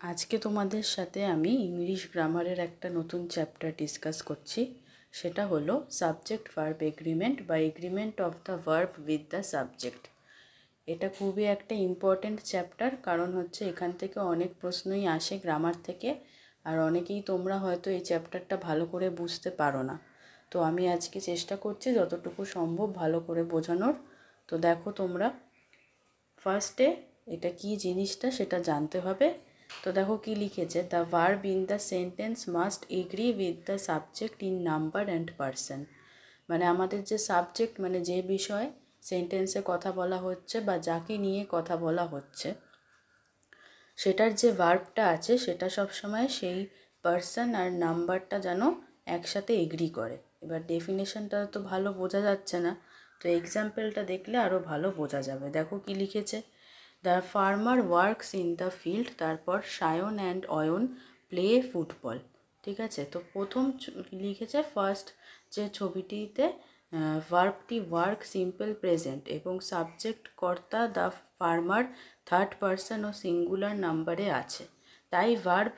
আজকে তোমাদের সাথে আমি ইংলিশ গ্রামারের একটা নতুন চ্যাপ্টার ডিসকাস করছি। সেটা হলো সাবজেক্ট ভার্ব এগ্রিমেন্ট বা agreement of the verb with the subject. এটা খুবই একটা ইম্পর্ট্যান্ট চ্যাপ্টার, কারণ হচ্ছে এখান থেকে অনেক প্রশ্নই আসে গ্রামার থেকে, আর অনেকেই তোমরা হয়তো এই চ্যাপ্টারটা ভালো করে বুঝতে পারো না। তো আমি আজকে চেষ্টা করছি যতটুকু সম্ভব ভালো করে বোঝানোর। তো দেখো তোমরা ফার্স্টে এটা কি জিনিসটা সেটা জানতে হবে। তো দেখো কি লিখেছে, the verb in the sentence must agree with the subject in number and person. মানে আমাদের যে সাবজেক্ট, মানে যে বিষয় সেন্টেন্সে কথা বলা হচ্ছে বা যাকে নিয়ে কথা বলা হচ্ছে, সেটার যে ভার্বটা আছে সেটা সবসময় সেই পার্সন আর নাম্বারটা যেন একসাথে এগ্রি করে। এবার ডেফিনেশনটা তো ভালো বোঝা যাচ্ছে না, তো এক্সাম্পলটা দেখলে আরও ভালো বোঝা যাবে। দেখো কি লিখেছে, the farmer works in the field, তারপর Sayan and Ayan play football. ঠিক আছে, তো প্রথম লিখেছে ফার্স্ট যে ছবিটিতে ভার্বটি ওয়ার্ক সিম্পল প্রেজেন্ট এবং সাবজেক্ট কর্তা দ্য ফার্মার থার্ড পারসন ও সিঙ্গুলার নাম্বারে আছে, তাই ভার্ব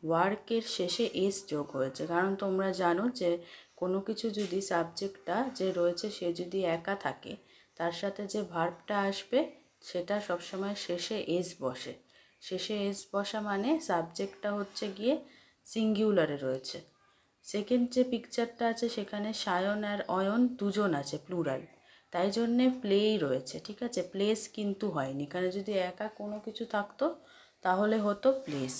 ওয়ার্কের শেষে এস যোগ হয়েছে। কারণ তোমরা জানো যে কোনো কিছু যদি সাবজেক্টটা যে রয়েছে সে যদি একা থাকে, তার সাথে যে ভার্বটা আসবে সেটা সবসময় শেষে এস বসে। শেষে এস বসা মানে সাবজেক্টটা হচ্ছে গিয়ে সিঙ্গুলারে রয়েছে। সেকেন্ড যে পিকচারটা আছে সেখানে সায়ন আর অয়ন দুজন আছে, প্লুরাল, তাই জন্যে প্লেই রয়েছে। ঠিক আছে, প্লেস কিন্তু হয়নি। এখানে যদি একা কোনো কিছু থাকতো তাহলে হতো প্লেস।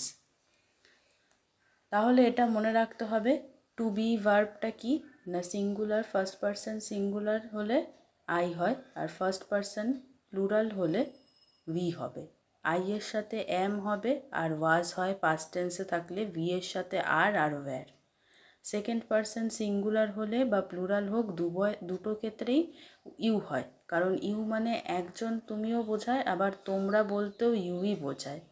তাহলে এটা মনে রাখতে হবে, টু বি ভার্বটা কি না, সিঙ্গুলার ফার্স্ট পারসন সিঙ্গুলার হলে আই হয়, আর ফার্স্ট পারসন প্লুরাল হলে ভি হবে। আই এর সাথে এম হবে, আর ওয়াজ হয় পাস্ট টেন্সে থাকলে ভি এর সাথে আর ওয়্যার। সেকেন্ড পারসন সিঙ্গুলার হলে বা প্লুরাল হোক, দুটো ক্ষেত্রেই ইউ হয়, কারণ ইউ মানে একজন তুমিও বোঝায়, আবার তোমরা বলতেও ইউই বোঝায়।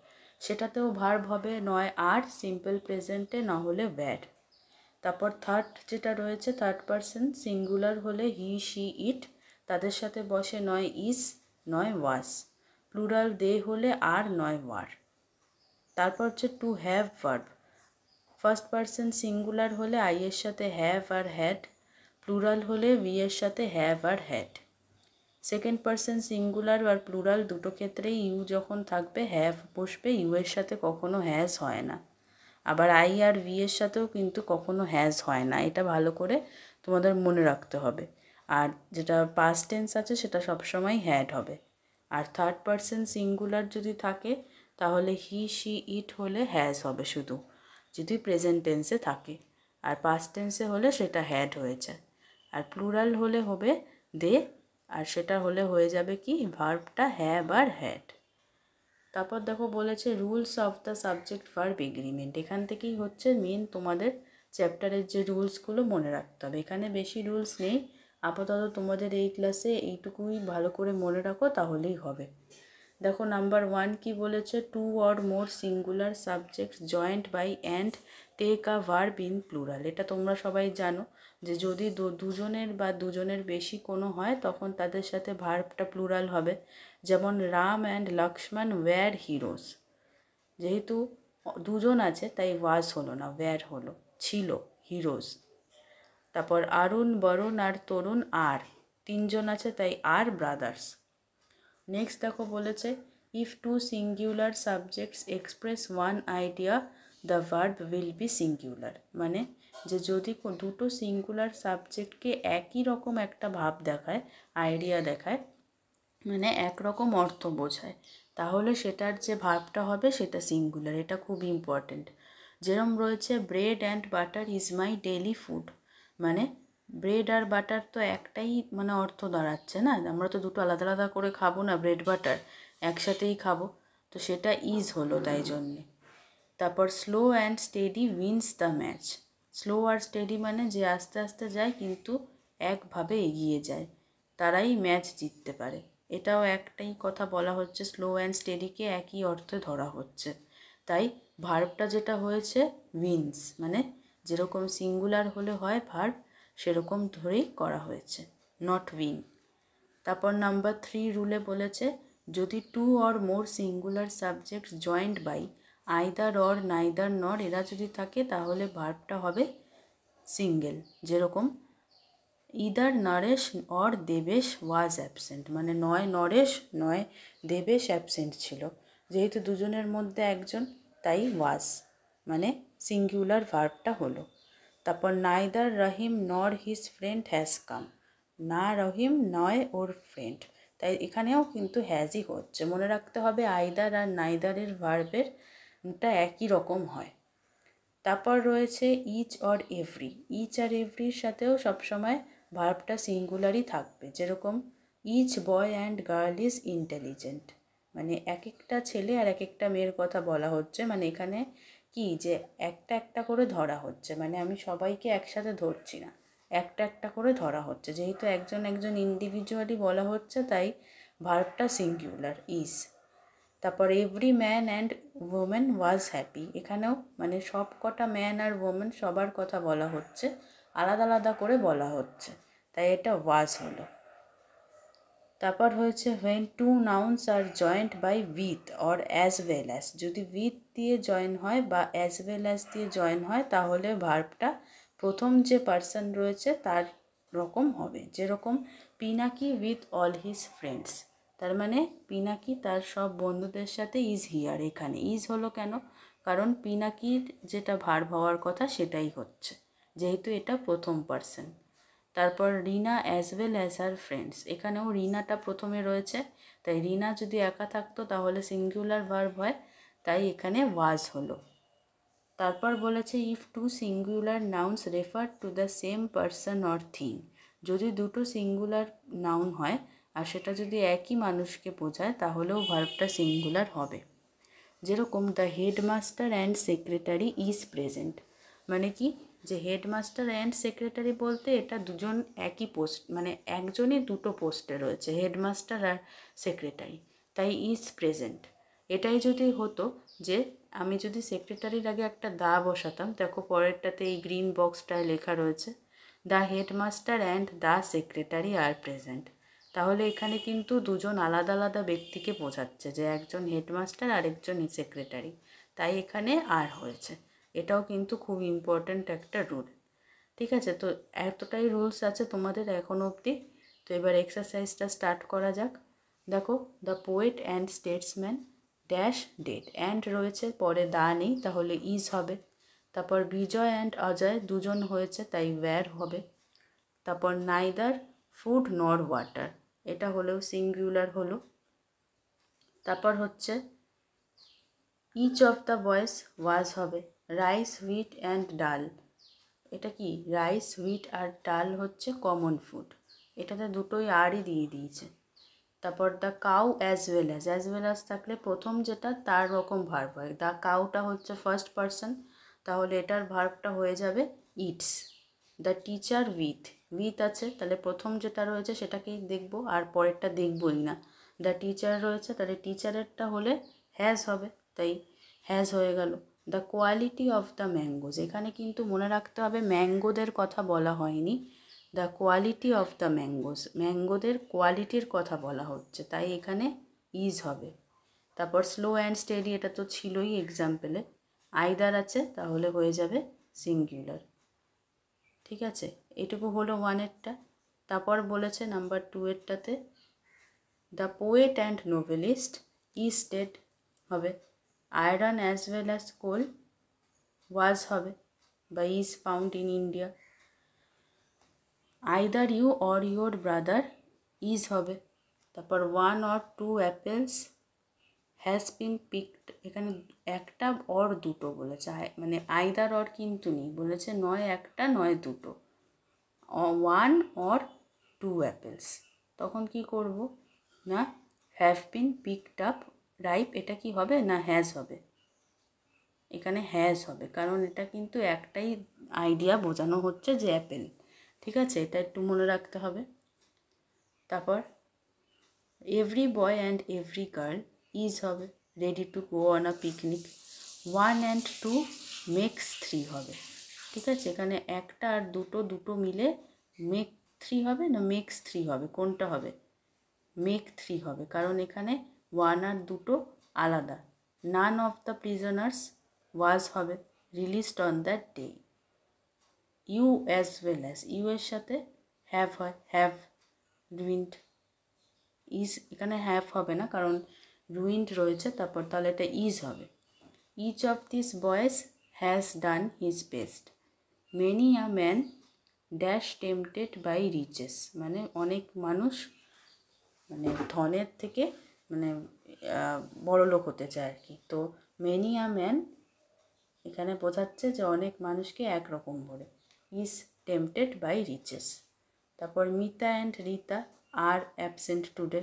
সেটাতেও ভার্ব হবে নয় আর সিম্পল প্রেজেন্টে, না হলে ওয়্যার। তারপর থার্ড যেটা রয়েছে, থার্ড পারসন সিঙ্গুলার হলে হি শি ইট, তাদের সাথে বসে নয় ইস নয় ওয়াজ। প্লুরাল দে হলে আর নয় ওয়ার। তারপর হচ্ছে to have verb, first person singular হলে আই এর সাথে হ্যাভ আর হ্যাড, প্লুরাল হলে ভি এর সাথে হ্যাভ আর হ্যাড। সেকেন্ড পারসন সিঙ্গুলার আর প্লুরাল দুটো ক্ষেত্রেই ইউ যখন থাকবে হ্যাভ বসবে, ইউ এর সাথে কখনো হ্যাজ হয় না। আবার আই আর ভি এর সাথেও কিন্তু কখনো হ্যাজ হয় না, এটা ভালো করে তোমাদের মনে রাখতে হবে। আর যেটা পাস্ট টেন্স আছে সেটা সবসময় হ্যাড হবে। আর থার্ড পারসন সিঙ্গুলার যদি থাকে তাহলে হি শি ইট হলে হ্যাজ হবে শুধু, যদি প্রেজেন্ট টেন্সে থাকে। আর পাস্ট টেন্সে হলে সেটা হ্যাড হয়ে যায়। আর প্লুরাল হলে হবে দে, আর সেটা হলে হয়ে যাবে কি ভার্বটা হ্যাভ আর হ্যাড। তারপর দেখো বলেছে rules of the subject verb agreement. এখান থেকেই হচ্ছে মেন তোমাদের চ্যাপ্টারের যে রুলসগুলো মনে রাখতে হবে। এখানে বেশি রুলস নেই, আপাতত তোমাদের এই ক্লাসে এইটুকুই ভালো করে মনে রাখো, তাহলেই হবে। দেখো নাম্বার 1 কি বলেছে, two or more singular subjects joined by and take a verb in plural. এটা তোমরা সবাই জানো যে যদি দুজনের বা দুজনের বেশি কোনো হয় তখন তাদের সাথে ভার্বটা প্লুরাল হবে। যেমন Ram and Lakshman were heroes, যেহেতু দুজন আছে তাই ওয়াজ হলো না, ওয়্যার হলো, ছিল হিরোজ। তারপর অরুণ বরুণ আর তরুণ আর তিনজন আছে তাই আর ব্রাদার্স। নেক্সট দেখো বলেছে if two singular subjects express one idea the verb will be singular. মানে যে যদি দুটো সিঙ্গুলার সাবজেক্টকে একই রকম একটা ভাব দেখায়, আইডিয়া দেখায়, মানে একরকম অর্থ বোঝায়, তাহলে সেটার যে ভার্বটা হবে সেটা সিঙ্গুলার। এটা খুব ইম্পর্টেন্ট। যেরম রয়েছে bread and butter is my daily food, মানে ব্রেড আর বাটার তো একটাই মানে অর্থ দাঁড়াচ্ছে না, আমরা তো দুটো আলাদা আলাদা করে খাবো না, ব্রেড বাটার একসাথেই খাবো, তো সেটা ইজ হলো তাই জন্যে। তারপর slow and steady wins the match. Slow আর স্টেডি মানে যে আস্তে আস্তে যায় কিন্তু একভাবে এগিয়ে যায়, তারাই ম্যাচ জিততে পারে। এটাও একটাই কথা বলা হচ্ছে, স্লো অ্যান্ড স্টেডিকে একই অর্থে ধরা হচ্ছে। তাই ভার্বটা যেটা হয়েছে উইন্স, মানে যেরকম সিঙ্গুলার হলে হয় ভার্ব সেরকম ধরেই করা হয়েছে, নট উইন। তারপর নাম্বার 3 রুলে বলেছে যদি two or more singular subjects joined by either or neither nor এরা যদি থাকে তাহলে ভার্বটা হবে সিঙ্গেল, যেরকম either Naresh or Debesh was absent, মানে নয় নরেশ নয় দেবেশ অ্যাবসেন্ট ছিল, যেহেতু দুজনের মধ্যে একজন তাই ওয়াজ মানে সিঙ্গুলার ভার্বটা হলো। তারপর নাইদার রহিম নর হিজ ফ্রেন্ড হ্যাজ কাম, না রহিম নয় ওর ফ্রেন্ড, তাই এখানেও কিন্তু হ্যাজই হচ্ছে। মনে রাখতে হবে আইদার আর নাইদারের ভার্বেরটা একই রকম হয়। তারপর রয়েছে ইচ অর এভরি, ইচ আর এভরির সাথেও সবসময় ভার্বটা সিঙ্গুলারই থাকবে, যেরকম each boy and girl is intelligent, মানে এক একটা ছেলে আর এক একটা মেয়ের কথা বলা হচ্ছে, মানে এখানে কি যে একটা একটা করে ধরা হচ্ছে, মানে আমি সবাইকে একসাথে ধরছি না, একটা একটা করে ধরা হচ্ছে, যেহেতু একজন একজন ইন্ডিভিজুয়ালি বলা হচ্ছে তাই ভার্বটা সিঙ্গুলার ইজ। তারপর every man and women was happy, এখানেও মানে সব কটা ম্যান আর ওমেন সবার কথা বলা হচ্ছে, আলাদা আলাদা করে বলা হচ্ছে, তাই এটা ওয়াজ হলো। তারপর হয়েছে when two nouns are joined by with or as well as, যদি উইথ দিয়ে জয়েন হয় বা অ্যাজ ওয়েল অ্যাজ দিয়ে জয়েন হয় তাহলে ভার্বটা প্রথম যে পার্সন রয়েছে তার রকম হবে, যেরকম Pinaki with all his friends, তার মানে পিনাকি তার সব বন্ধুদের সাথে ইজ হিয়ার, এখানে ইজ হলো কেন, কারণ পিনাকির যেটা ভার্ব হওয়ার কথা সেটাই হচ্ছে, যেহেতু এটা প্রথম পার্সন। তারপর Rina as well as her friends, এখানেও রিনাটা প্রথমে রয়েছে, তাই রিনা যদি একা থাকতো তাহলে সিঙ্গুলার ভার্ব হয়, তাই এখানে ওয়াজ হলো। তারপর বলেছে if two singular nouns refer to the same person or thing, যদি দুটো সিঙ্গুলার নাউন হয় আর সেটা যদি একই মানুষকে বোঝায় তাহলেও ভার্বটা সিঙ্গুলার হবে, যেরকম the headmaster and secretary is present, মানে কি যে হেডমাস্টার অ্যান্ড সেক্রেটারি বলতে এটা দুজন একই পোস্ট, মানে একজনই দুটো পোস্টে রয়েছে হেডমাস্টার আর সেক্রেটারি, তাই ইজ প্রেজেন্ট। এটাই যদি হতো যে আমি যদি সেক্রেটারির আগে একটা দা বসাতাম, দেখো পরেরটাতে এই গ্রিন বক্সটায় লেখা রয়েছে the headmaster and the secretary are present, তাহলে এখানে কিন্তু দুজন আলাদা আলাদা ব্যক্তিকে বোঝাচ্ছে, যে একজন হেডমাস্টার আর একজন সেক্রেটারি, তাই এখানে আর হয়েছে, এটাও কিন্তু খুব ইম্পর্ট্যান্ট একটা রুল। ঠিক আছে, তো এতটাই রুলস আছে তোমাদের এখনো অবধি। তো এবার এক্সারসাইজটা স্টার্ট করা যাক। দেখো the poet and Statesman dash dead, and রয়েছে পরে দা নেই তাহলে ইজ হবে। তারপর বিজয় অ্যান্ড অজয় দুজন হয়েছে তাই ওয়্যার হবে। তারপর নাইদার ফুড নর ওয়াটার, এটা হলেও সিঙ্গুলার হলো। তারপর হচ্ছে ইচ অফ দ্য বয়েজ ওয়াজ হবে। রাইস হুইট অ্যান্ড ডাল, এটা কি রাইস হুইট আর ডাল হচ্ছে কমন ফুড, এটাতে দুটোই আরই দিয়ে দিয়েছে। তারপর the cow as well as থাকলে প্রথম যেটা তার রকম ভার্ব হয়, দ্য কাউটা হচ্ছে ফার্স্ট পার্সন, তাহলে এটার ভার্বটা হয়ে যাবে ইটস। দ্য টিচার উইথ আছে, তাহলে প্রথম যেটা রয়েছে সেটাকেই দেখবো আর পরেরটা দেখবই না। দ্য টিচার রয়েছে তাহলে টিচারেরটা হলে হ্যাজ হবে, তাই হ্যাজ হয়ে গেল। The quality of the mangoes, এখানে কিন্তু মনে রাখতে হবে ম্যাঙ্গোদের কথা বলা হয়নি, the quality of the mangoes, ম্যাঙ্গোদের কোয়ালিটির কথা বলা হচ্ছে, তাই এখানে ইজ হবে। তারপর স্লো অ্যান্ড স্টেডি, এটা তো ছিলই এক্সাম্পলে, আইদার আছে তাহলে হয়ে যাবে সিঙ্গুলার। ঠিক আছে, এটুকু হলো ওয়ানেরটা। তারপর বলেছে নাম্বার 2-এরটাতে the poet and novelist is dead হবে। Iron as well as coal was হবে বা is found in India. Either you or your brother is হবে। তারপর 1 or 2 apples has been picked, এখানে একটা অর দুটো বলেছে, মানে আইদার অর কিন্তু নেই, বলেছে নয় একটা নয় দুটো, 1 or 2 অ্যাপেলস, তখন কি করব না have been picked up ripe, এটা কি হবে না হ্যাজ হবে, এখানে হ্যাজ হবে কারণ এটা কিন্তু একটাই আইডিয়া বোঝানো হচ্ছে যে অ্যাপেল। ঠিক আছে, এটা একটু মনে রাখতে হবে। তারপর every boy and every girl is হবে ready to go on a picnic. 1 and 2 makes 3 হবে। ঠিক আছে, এখানে একটা আর দুটো দুটো মিলে মেক 3 হবে না মেক্স 3 হবে, কোনটা হবে মেক 3 হবে, কারণ এখানে 1 আর 2 আলাদা, none of the prisoners was হবে released on that day. You as well as, you এর সাথে হ্যাভ হয়, হ্যাভ রুইন্ড। ইজ এখানে হ্যাভ হবে না কারণ রুইন্ড রয়েছে, তারপর তাহলে এটা ইজ হবে। Each of this boys has done his best. Many a man dash tempted by riches, মানে অনেক মানুষ মানে ধনের থেকে মানে বড় লোক হতে চায় আর কি। তো মেনি আ ম্যান এখানে বোঝাচ্ছে যে অনেক মানুষকে একরকম বলে। Is tempted by riches. তারপর Mita and Rita are absent today.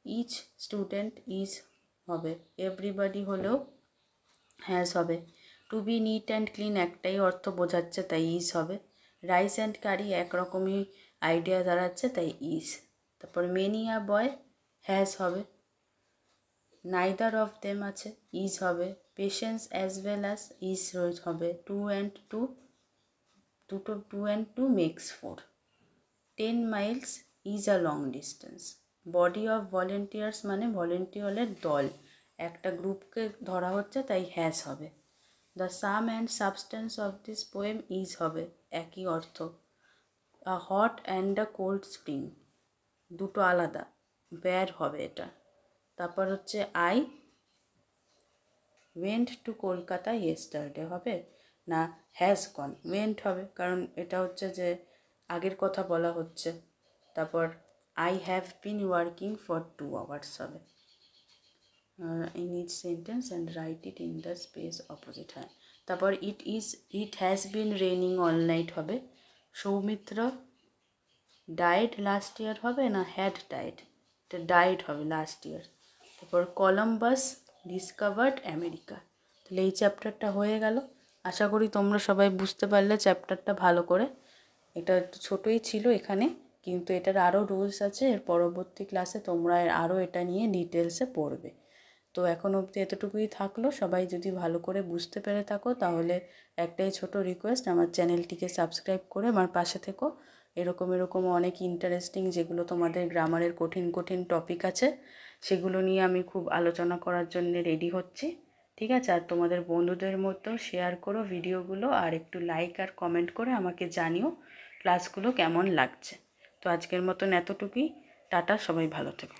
Each student is হবে, এভরিবডি হলেও হ্যাজ হবে। To be neat and clean একটাই অর্থ বোঝাচ্ছে, তাই ইজ হবে। রাইস অ্যান্ড কারি একরকমই আইডিয়া দাঁড়াচ্ছে, তাই ইজ। তারপর মেনি আ বয় হ্যাজ হবে। নাইদার অফ দেম আছে, ইজ হবে। Patience as well as is হবে। Two and two makes 4। 10 miles is a long distance. Body of volunteers মানে ভলেন্টিয়ারের দল, একটা গ্রুপকে ধরা হচ্ছে, তাই হ্যাজ হবে। The some and substance of this poem is হবে, একই অর্থ। A hot and a cold spring দুটো আলাদা, বের হবে এটা। তারপর হচ্ছে I went to Kolkata yesterday হবে না হ্যাজ গন, ওয়েন্ট হবে কারণ এটা হচ্ছে যে আগের কথা বলা হচ্ছে। তারপর I have been working for 2 hours হবে। In each sentence and write it in the space opposite. হ্যাঁ, তারপর it has been raining all night হবে। সৌমিত্র ডায়েড লাস্ট ইয়ার হবে না হ্যাড ডায়েড, এটা ডায়েড হবে লাস্ট ইয়ার। তারপর কলম্বাস ডিসকভার্ড আমেরিকা। তাহলে এই চ্যাপ্টারটা হয়ে গেল। আশা করি তোমরা সবাই বুঝতে পারলে চ্যাপ্টারটা ভালো করে। এটা একটু ছোটোই ছিল এখানে, কিন্তু এটার আরও রুলস আছে, এর পরবর্তী ক্লাসে তোমরা আরও এটা নিয়ে ডিটেলসে পড়বে। তো এখন অবধি এতটুকুই থাকলো। সবাই যদি ভালো করে বুঝতে পেরে থাকো তাহলে একটাই ছোট রিকোয়েস্ট, আমার চ্যানেলটিকে সাবস্ক্রাইব করে আমার পাশে থেকো। এরকম অনেক ইন্টারেস্টিং যেগুলো তোমাদের গ্রামারের কঠিন টপিক আছে সেগুলো নিয়ে আমি খুব আলোচনা করার জন্য রেডি হচ্ছি, ঠিক আছে? আর তোমাদের বন্ধুদের মধ্যেও শেয়ার করো ভিডিওগুলো, আর একটু লাইক আর কমেন্ট করে আমাকে জানিও ক্লাসগুলো কেমন লাগছে। তো আজকের মতন এতটুকুই, টাটা, সবাই ভালো থেকো।